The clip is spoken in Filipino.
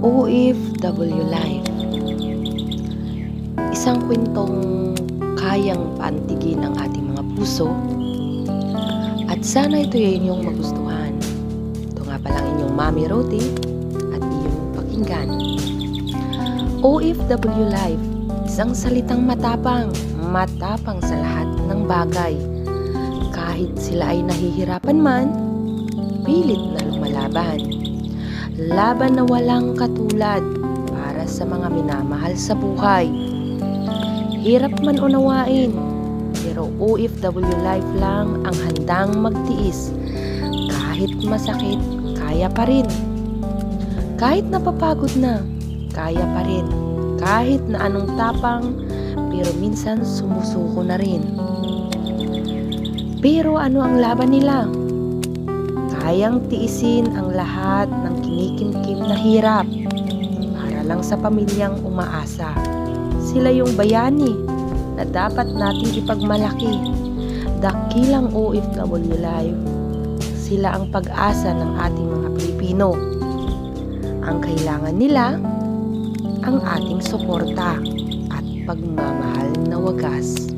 OFW Life. Isang kwentong kayang paantigin ang ating mga puso at sana ito ay inyong magustuhan. Ito nga palang inyong Mami Roti at iyong pakinggan. OFW Life, isang salitang matapang sa lahat ng bagay. Kahit sila ay nahihirapan man, pilit na lumalaban. Laban na walang katulad para sa mga minamahal sa buhay. Hirap man unawain, pero OFW life lang ang handang magtiis. Kahit masakit, kaya pa rin. Kahit napapagod na, kaya pa rin. Kahit na anong tapang, pero minsan sumusuko na rin. Pero ano ang laban nila? Kayang tiisin ang lahat ng kinikimkim na hirap para lang sa pamilyang umaasa. Sila yung bayani na dapat nating ipagmalaki. Dakilang OFW life, sila ang pag-asa ng ating mga Pilipino. Ang kailangan nila, ang ating suporta at pagmamahal na wagas.